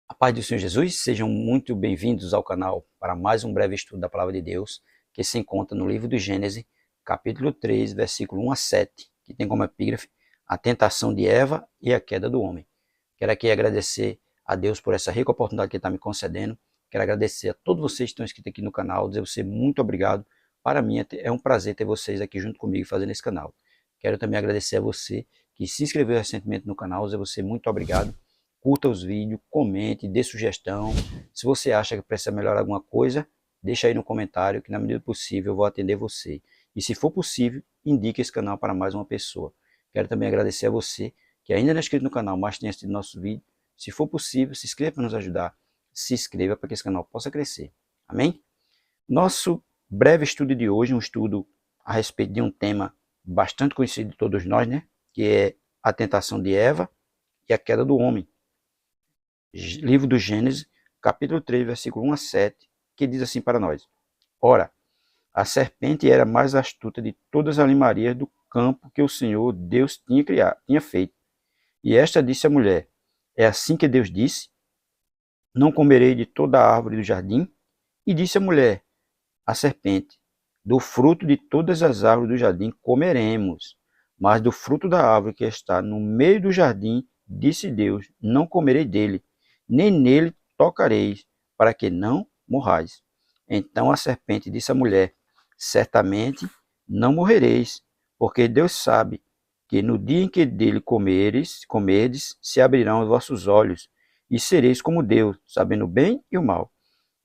A paz do Senhor Jesus, sejam muito bem-vindos ao canal para mais um breve estudo da Palavra de Deus, que se encontra no livro do Gênesis, capítulo 3, versículo 1 a 7, que tem como epígrafe a tentação de Eva e a queda do homem. Quero aqui agradecer a Deus por essa rica oportunidade que Ele está me concedendo. Quero agradecer a todos vocês que estão inscritos aqui no canal, dizer a você muito obrigado. Para mim é um prazer ter vocês aqui junto comigo fazendo esse canal. Quero também agradecer a você que se inscreveu recentemente no canal, dizer a você muito obrigado. Curta os vídeos, comente, dê sugestão. Se você acha que precisa melhorar alguma coisa, deixa aí no comentário que na medida do possível eu vou atender você. E se for possível, indique esse canal para mais uma pessoa. Quero também agradecer a você que ainda não é inscrito no canal, mas tem assistido nosso vídeo. Se for possível, se inscreva para nos ajudar. Se inscreva para que esse canal possa crescer. Amém? Nosso breve estudo de hoje, um estudo a respeito de um tema bastante conhecido de todos nós, né? Que é a tentação de Eva e a queda do homem. Livro do Gênesis, capítulo 3, versículo 1 a 7, que diz assim para nós: Ora, a serpente era mais astuta de todas as animarias do campo que o Senhor Deus tinha feito. E esta disse à mulher: É assim que Deus disse: Não comerei de toda a árvore do jardim? E disse a mulher, a serpente: Do fruto de todas as árvores do jardim comeremos, mas do fruto da árvore que está no meio do jardim, disse Deus: Não comerei dele, nem nele tocareis, para que não morrais. Então a serpente disse à mulher: Certamente não morrereis, porque Deus sabe que no dia em que dele comerdes, se abrirão os vossos olhos, e sereis como Deus, sabendo o bem e o mal.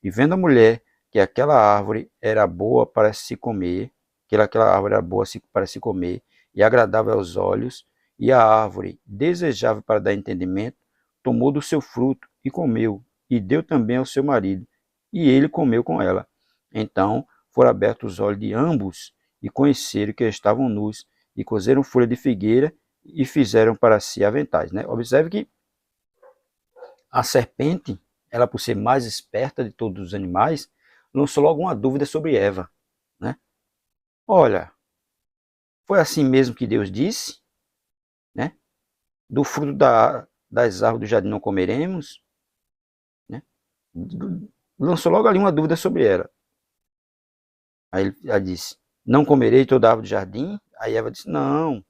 E vendo a mulher que aquela árvore era boa para se comer, aquela árvore era boa para se comer, e agradável aos olhos, e a árvore desejável para dar entendimento, tomou do seu fruto e comeu, e deu também ao seu marido, e ele comeu com ela. Então foram abertos os olhos de ambos, e conheceram que estavam nus, e cozeram folha de figueira, e fizeram para si aventais. Né? Observe que a serpente, ela por ser mais esperta de todos os animais, lançou logo uma dúvida sobre Eva. Né? Olha, foi assim mesmo que Deus disse? Né? Do fruto das árvores do jardim não comeremos? Né? Lançou logo ali uma dúvida sobre ela. Aí ela disse: Não comerei toda árvore do jardim? Aí Eva disse: Não.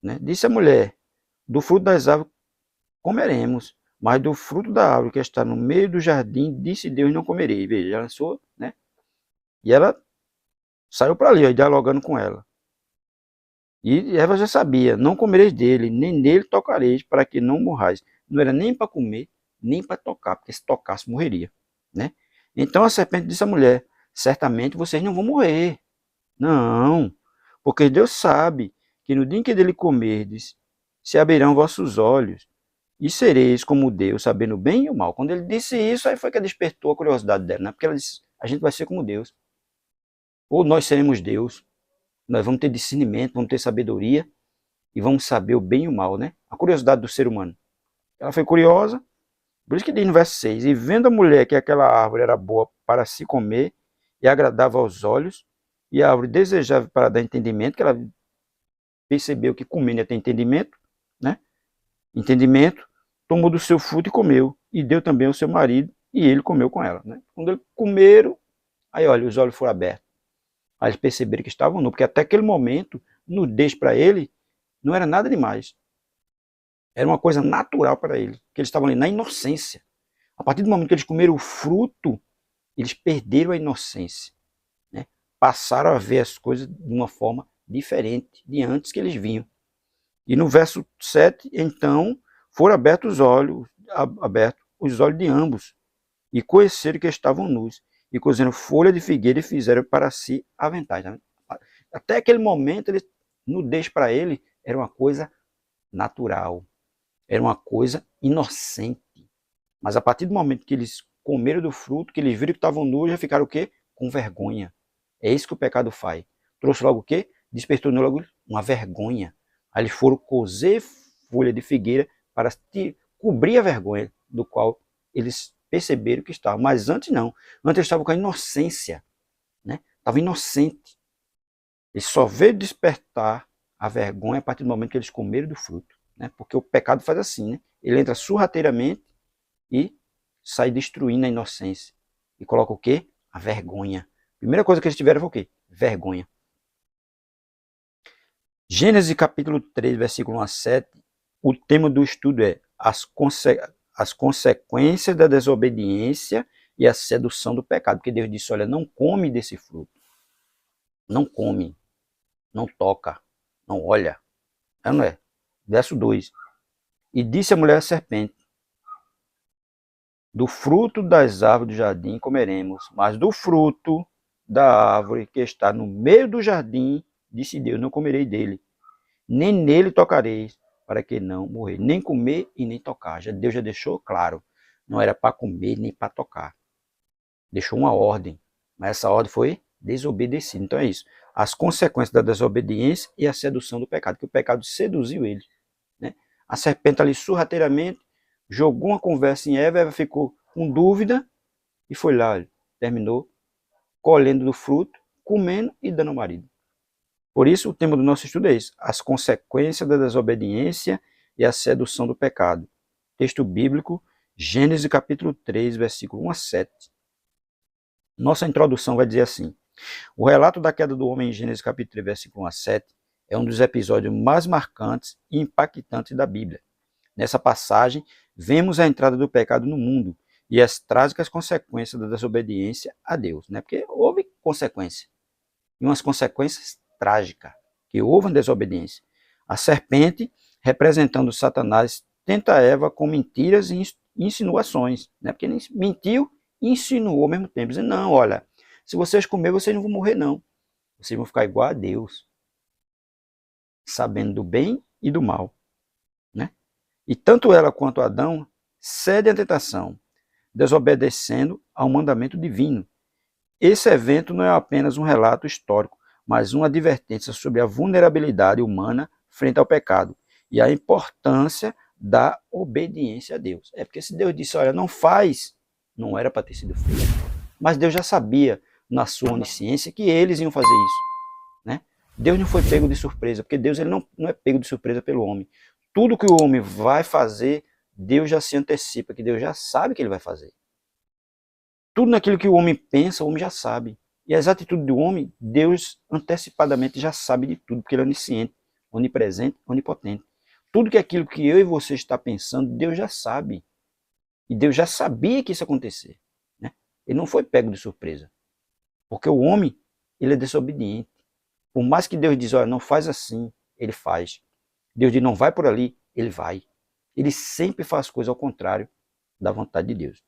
Né? Disse a mulher: Do fruto das árvores comeremos, mas do fruto da árvore que está no meio do jardim, disse Deus: Não comerei. Veja, ela lançou, né? E ela saiu para ali, ó, dialogando com ela. E Eva já sabia: Não comereis dele, nem nele tocareis, para que não morrais. Não era nem para comer, nem para tocar, porque se tocasse morreria. Né? Então a serpente disse à mulher: Certamente vocês não vão morrer. Não, porque Deus sabe que no dia em que dele comerdes, se abrirão vossos olhos, e sereis como Deus, sabendo o bem e o mal. Quando ele disse isso, aí foi que despertou a curiosidade dela, né? Porque ela disse: A gente vai ser como Deus. Ou nós seremos Deus. Nós vamos ter discernimento, vamos ter sabedoria e vamos saber o bem e o mal, né? A curiosidade do ser humano. Ela foi curiosa, por isso que diz no verso 6, e vendo a mulher que aquela árvore era boa para se comer e agradável aos olhos, e a árvore desejável para dar entendimento, que ela percebeu que comendo ia ter entendimento, né? Entendimento, tomou do seu fruto e comeu, e deu também ao seu marido, e ele comeu com ela. Né? Quando eles comeram, aí olha, os olhos foram abertos. Aí eles perceberam que estavam nus, porque até aquele momento, nudez para ele não era nada demais. Era uma coisa natural para ele, que eles estavam ali na inocência. A partir do momento que eles comeram o fruto, eles perderam a inocência. Né? Passaram a ver as coisas de uma forma diferente de antes que eles vinham. E no verso 7, então, foram abertos os olhos de ambos, e conheceram que estavam nus, e cozeram folha de figueira e fizeram para si aventais. Até aquele momento, nudez para ele era uma coisa natural, era uma coisa inocente. Mas a partir do momento que eles comeram do fruto, que eles viram que estavam nus, já ficaram o quê? Com vergonha. É isso que o pecado faz. Trouxe logo o quê? Despertou logo uma vergonha. Aí eles foram cozer folha de figueira para cobrir a vergonha do qual eles perceberam que estavam. Mas antes não. Antes eles estavam com a inocência. Né? Estavam inocentes. Eles só veio despertar a vergonha a partir do momento que eles comeram do fruto. Né? Porque o pecado faz assim. Né? Ele entra sorrateiramente e sai destruindo a inocência. E coloca o quê? A vergonha. Primeira coisa que eles tiveram foi o quê? Vergonha. Gênesis capítulo 3, versículo 1 a 7, o tema do estudo é as consequências da desobediência e a sedução do pecado. Porque Deus disse, olha, não come desse fruto. Não come, não toca, não olha. É, não é? Verso 2. E disse a mulher à serpente, do fruto das árvores do jardim comeremos, mas do fruto da árvore que está no meio do jardim, disse Deus, não comerei dele, nem nele tocareis, para que não morrer, nem comer e nem tocar. Deus já deixou claro, não era para comer nem para tocar. Deixou uma ordem, mas essa ordem foi desobedecida. Então é isso, as consequências da desobediência e a sedução do pecado, que o pecado seduziu ele. Né? A serpente ali sorrateiramente jogou uma conversa em Eva, Eva ficou com dúvida e foi lá, terminou colhendo do fruto, comendo e dando ao marido. Por isso o tema do nosso estudo é isso, as consequências da desobediência e a sedução do pecado. Texto bíblico, Gênesis capítulo 3, versículo 1 a 7. Nossa introdução vai dizer assim, o relato da queda do homem em Gênesis capítulo 3, versículo 1 a 7, é um dos episódios mais marcantes e impactantes da Bíblia. Nessa passagem, vemos a entrada do pecado no mundo e as trágicas consequências da desobediência a Deus. Né? Porque houve consequência, e umas consequências trágicas, que houve uma desobediência. A serpente, representando Satanás, tenta Eva com mentiras e insinuações. Né? Porque ele mentiu e insinuou ao mesmo tempo, dizendo, não, olha, se vocês comerem, vocês não vão morrer, não. Vocês vão ficar igual a Deus, sabendo do bem e do mal. Né? E tanto ela quanto Adão cedem à tentação, desobedecendo ao mandamento divino. Esse evento não é apenas um relato histórico, mas uma advertência sobre a vulnerabilidade humana frente ao pecado e a importância da obediência a Deus. É porque se Deus disse, olha, não faz, não era para ter sido feito. Mas Deus já sabia, na sua onisciência, que eles iam fazer isso. Né? Deus não foi pego de surpresa, porque Deus ele não é pego de surpresa pelo homem. Tudo que o homem vai fazer, Deus já se antecipa, que Deus já sabe que ele vai fazer. Tudo naquilo que o homem pensa, o homem já sabe. E as atitudes do homem, Deus antecipadamente já sabe de tudo, porque ele é onisciente, onipresente, onipotente. Tudo que aquilo que eu e você está pensando, Deus já sabe. E Deus já sabia que isso ia acontecer. Né? Ele não foi pego de surpresa. Porque o homem, ele é desobediente. Por mais que Deus diz, olha, não faz assim, ele faz. Deus diz, não vai por ali, ele vai. Ele sempre faz coisas ao contrário da vontade de Deus.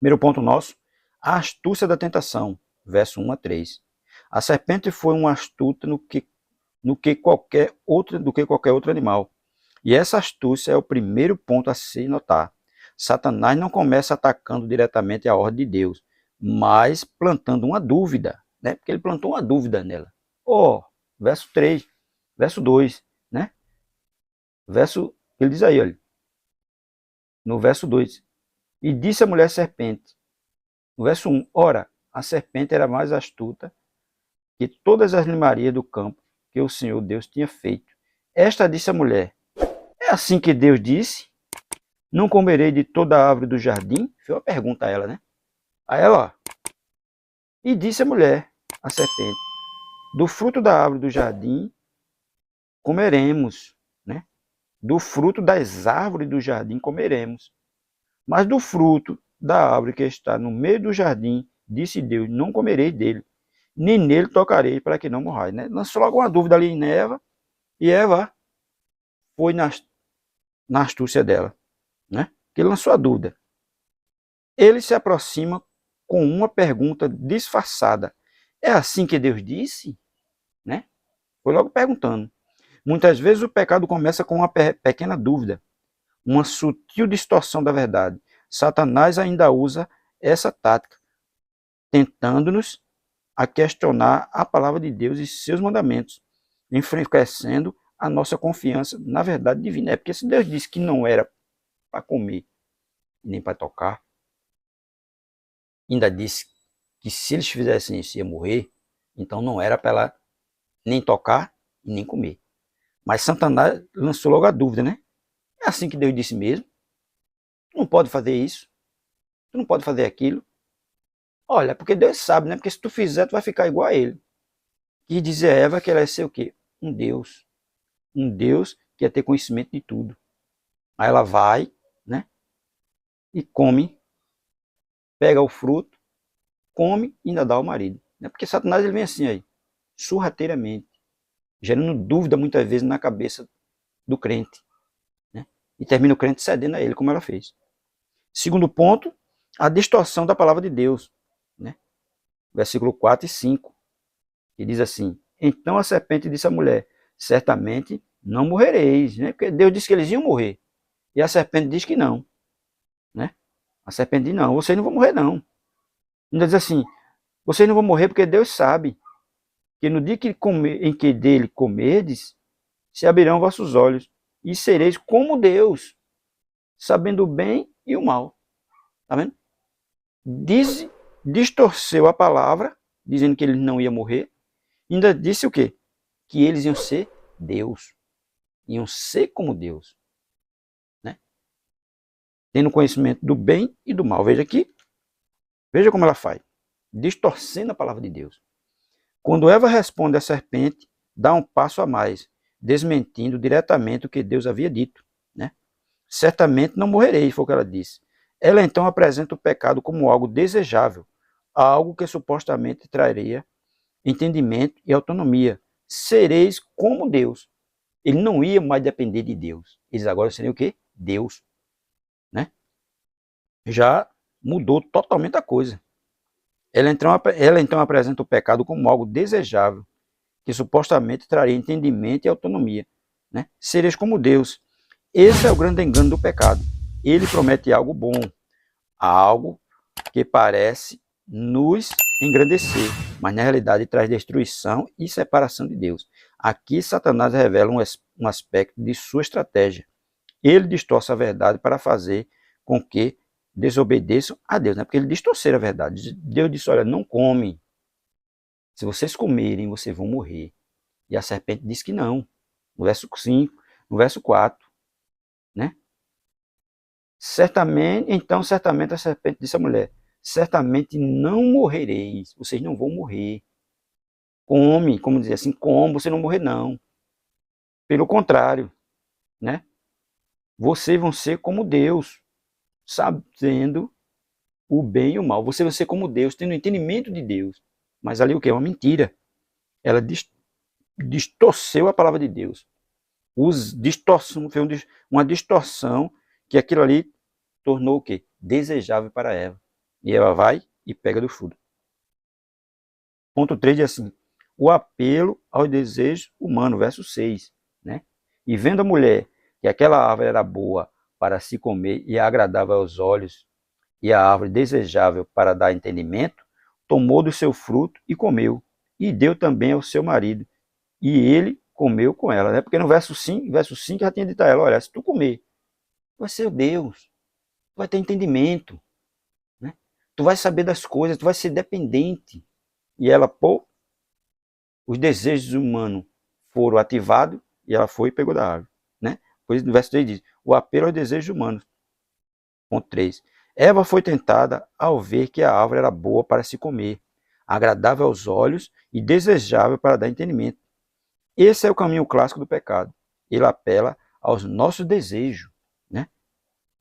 Primeiro ponto nosso, a astúcia da tentação, verso 1 a 3. A serpente foi uma astuta do que qualquer outro animal. E essa astúcia é o primeiro ponto a se notar. Satanás não começa atacando diretamente a ordem de Deus, mas plantando uma dúvida, né? Porque ele plantou uma dúvida nela. Verso 3, verso 2, né? Ele diz aí, olha, no verso 2, e disse a mulher serpente, no verso 1, ora, a serpente era mais astuta que todas as limarias do campo que o Senhor Deus tinha feito. Esta disse a mulher, é assim que Deus disse, não comerei de toda a árvore do jardim? Fez uma pergunta a ela, né? A ela, ó, e disse a mulher, a serpente, do fruto da árvore do jardim comeremos, né? Do fruto das árvores do jardim comeremos. Mas do fruto da árvore que está no meio do jardim, disse Deus, não comerei dele, nem nele tocarei para que não morrais. Né? Lançou logo uma dúvida ali em Eva, e Eva foi na astúcia dela, né? Que lançou a dúvida. Ele se aproxima com uma pergunta disfarçada. É assim que Deus disse? Né? Foi logo perguntando. Muitas vezes o pecado começa com uma pequena dúvida, uma sutil distorção da verdade. Satanás ainda usa essa tática, tentando-nos a questionar a palavra de Deus e seus mandamentos, enfraquecendo a nossa confiança na verdade divina. É porque se Deus disse que não era para comer nem para tocar, ainda disse que se eles fizessem isso ia morrer, então não era para ela nem tocar e nem comer. Mas Satanás lançou logo a dúvida, né? É assim que Deus disse mesmo? Tu não pode fazer isso, tu não pode fazer aquilo. Olha, porque Deus sabe, né? Porque se tu fizer, tu vai ficar igual a ele. E dizer a Eva que ela ia ser o quê? Um Deus. Um Deus que ia ter conhecimento de tudo. Aí ela vai, né? E come, pega o fruto, come e ainda dá ao marido. Né? Porque Satanás ele vem assim aí, sorrateiramente, gerando dúvida muitas vezes na cabeça do crente. Né? E termina o crente cedendo a ele, como ela fez. Segundo ponto, a distorção da palavra de Deus. Né? Versículo 4 e 5, que diz assim: então a serpente disse à mulher, certamente não morrereis, né? Porque Deus disse que eles iam morrer. E a serpente diz que não. Né? A serpente diz, não, vocês não vão morrer não. Ainda diz assim, vocês não vão morrer porque Deus sabe que no dia em que dele comerdes, se abrirão vossos olhos e sereis como Deus, sabendo o bem e o mal. Tá vendo? Distorceu a palavra, dizendo que ele não ia morrer. Ainda disse o quê? Que eles iam ser Deus. Iam ser como Deus. Né? Tendo conhecimento do bem e do mal. Veja aqui. Veja como ela faz. Distorcendo a palavra de Deus. Quando Eva responde à serpente, dá um passo a mais, desmentindo diretamente o que Deus havia dito. Né? Certamente não morrerei, foi o que ela disse. Ela então apresenta o pecado como algo desejável, algo que supostamente traria entendimento e autonomia. Sereis como Deus. Ele não ia mais depender de Deus. Eles agora seriam o quê? Deus. Né? Já mudou totalmente a coisa. Ela então apresenta o pecado como algo desejável, que supostamente traria entendimento e autonomia. Né? Sereis como Deus. Esse é o grande engano do pecado. Ele promete algo bom, algo que parece nos engrandecer, mas na realidade traz destruição e separação de Deus. Aqui Satanás revela um aspecto de sua estratégia. Ele distorce a verdade para fazer com que desobedeçam a Deus, né? Porque ele distorceu a verdade. Deus disse, olha, não come. Se vocês comerem, vocês vão morrer. E a serpente disse que não. No verso 5, no verso 4. Né? Certamente a serpente disse à mulher, certamente não morrereis, vocês não vão morrer. Come, como dizer assim, come, você não morrer não. Pelo contrário, né? Vocês vão ser como Deus, sabendo o bem e o mal. Você vai ser como Deus, tendo o entendimento de Deus. Mas ali o que? É uma mentira. Ela distorceu a palavra de Deus. Foi uma distorção que aquilo ali tornou o quê? Desejável para Eva. E Eva vai e pega do fruto. Ponto 3 diz assim, o apelo ao desejo humano, verso 6. Né? E vendo a mulher que aquela árvore era boa para se comer e agradável aos olhos, e a árvore desejável para dar entendimento, tomou do seu fruto e comeu, e deu também ao seu marido, e ele comeu com ela. Né? Porque no verso 5 já tinha dito a ela, olha, se tu comer, tu vai ser Deus, tu vai ter entendimento, né? Tu vai saber das coisas, tu vai ser dependente. E ela, pô, os desejos humanos foram ativados, e ela foi e pegou da árvore. Né? Pois no verso 3 diz, o apelo aos desejos humanos. Ponto 3. Eva foi tentada ao ver que a árvore era boa para se comer, agradável aos olhos e desejável para dar entendimento. Esse é o caminho clássico do pecado. Ele apela aos nossos desejos, né?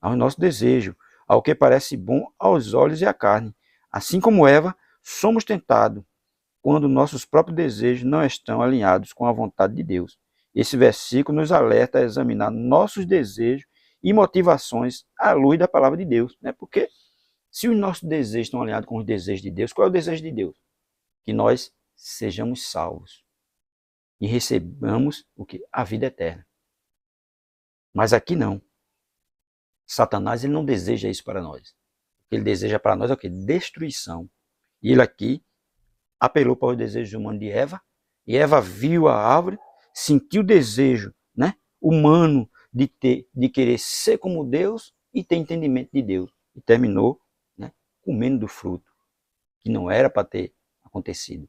Ao nosso desejo, ao que parece bom aos olhos e à carne. Assim como Eva, somos tentados quando nossos próprios desejos não estão alinhados com a vontade de Deus. Esse versículo nos alerta a examinar nossos desejos e motivações à luz da palavra de Deus. Né? Porque se os nossos desejos estão alinhados com os desejos de Deus, qual é o desejo de Deus? Que nós sejamos salvos e recebamos o que? A vida eterna. Mas aqui não. Satanás ele não deseja isso para nós. O que ele deseja para nós é o que? Destruição. E ele aqui apelou para os desejos humanos de Eva, e Eva viu a árvore, sentiu o desejo, né, humano de querer ser como Deus e ter entendimento de Deus. E terminou, né, comendo do fruto, que não era para ter acontecido.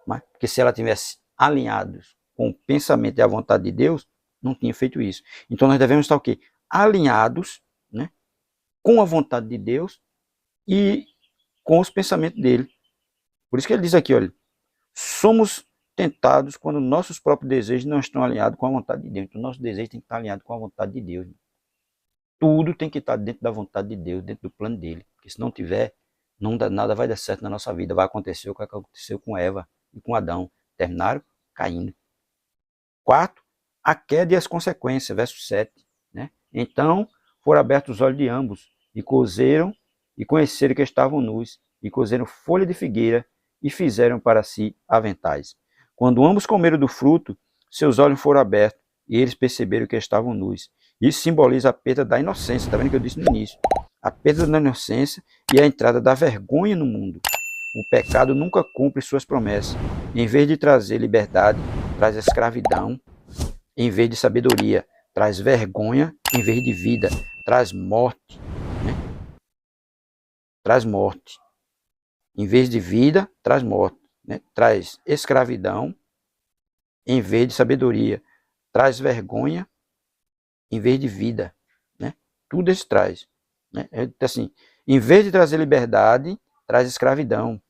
Mas, porque se ela tivesse alinhado com o pensamento e a vontade de Deus, não tinha feito isso. Então nós devemos estar o quê? Alinhados, né, com a vontade de Deus e com os pensamentos dele. Por isso que ele diz aqui, olha, somos tentados quando nossos próprios desejos não estão alinhados com a vontade de Deus. Então, nosso desejo tem que estar alinhado com a vontade de Deus. Tudo tem que estar dentro da vontade de Deus, dentro do plano dele. Porque se não tiver, nada vai dar certo na nossa vida. Vai acontecer o que aconteceu com Eva e com Adão. Terminaram caindo. 4. A queda e as consequências, verso 7. Né? Então, foram abertos os olhos de ambos, e cozeram, e conheceram que estavam nus, e cozeram folha de figueira, e fizeram para si aventais. Quando ambos comeram do fruto, seus olhos foram abertos, e eles perceberam que estavam nus. Isso simboliza a perda da inocência, está vendo que eu disse no início? A perda da inocência e a entrada da vergonha no mundo. O pecado nunca cumpre suas promessas. Em vez de trazer liberdade, traz escravidão. Em vez de sabedoria, traz vergonha. Em vez de vida, traz morte. Né? Traz morte. Em vez de vida, traz morte. Né? Traz escravidão. Em vez de sabedoria, traz vergonha. Em vez de vida. Né? Tudo isso traz. Né? Assim, em vez de trazer liberdade, traz escravidão.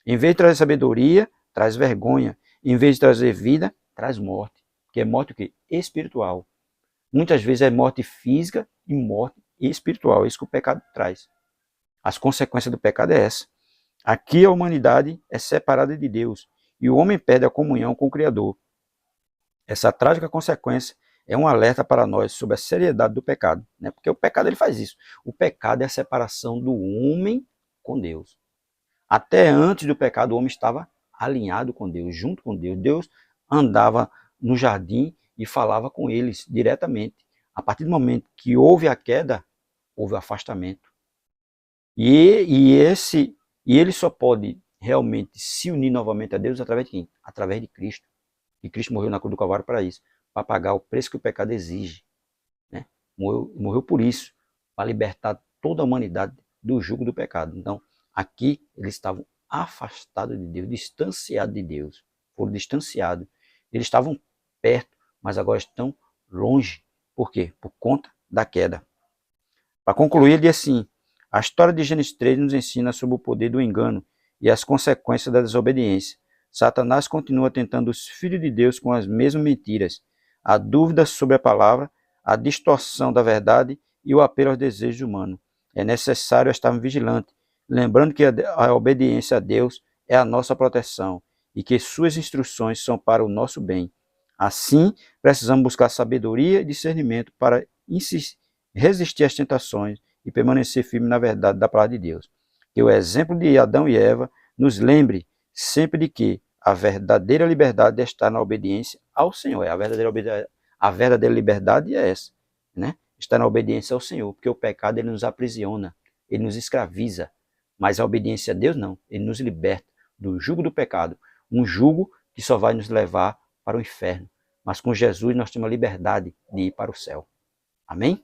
Em vez de trazer sabedoria, traz vergonha. Em vez de trazer vida, traz morte. Que é morte o quê? Espiritual. Muitas vezes é morte física e morte espiritual. É isso que o pecado traz. As consequências do pecado é essa. Aqui a humanidade é separada de Deus e o homem perde a comunhão com o Criador. Essa trágica consequência é um alerta para nós sobre a seriedade do pecado. Né? Porque o pecado ele faz isso. O pecado é a separação do homem com Deus. Até antes do pecado, o homem estava alinhado com Deus, junto com Deus. Deus andava no jardim e falava com eles diretamente. A partir do momento que houve a queda, houve o afastamento. E ele só pode realmente se unir novamente a Deus através de quem? Através de Cristo. E Cristo morreu na cruz do Calvário para isso, para pagar o preço que o pecado exige. Né? Morreu por isso, para libertar toda a humanidade do jugo do pecado. Então, aqui eles estavam afastados de Deus, distanciados de Deus. Foram distanciados. Eles estavam perto, mas agora estão longe. Por quê? Por conta da queda. Para concluir, ele diz assim: a história de Gênesis 3 nos ensina sobre o poder do engano e as consequências da desobediência. Satanás continua tentando os filhos de Deus com as mesmas mentiras. A dúvida sobre a palavra, a distorção da verdade e o apelo aos desejos humanos. É necessário estar vigilante, lembrando que a obediência a Deus é a nossa proteção e que suas instruções são para o nosso bem. Assim, precisamos buscar sabedoria e discernimento para resistir às tentações e permanecer firme na verdade da palavra de Deus. Que o exemplo de Adão e Eva nos lembre sempre de que a verdadeira liberdade está na obediência ao Senhor. A verdadeira liberdade é essa, né? Está na obediência ao Senhor, porque o pecado ele nos aprisiona, ele nos escraviza, mas a obediência a Deus não, ele nos liberta do jugo do pecado, um jugo que só vai nos levar para o inferno, mas com Jesus nós temos a liberdade de ir para o céu. Amém?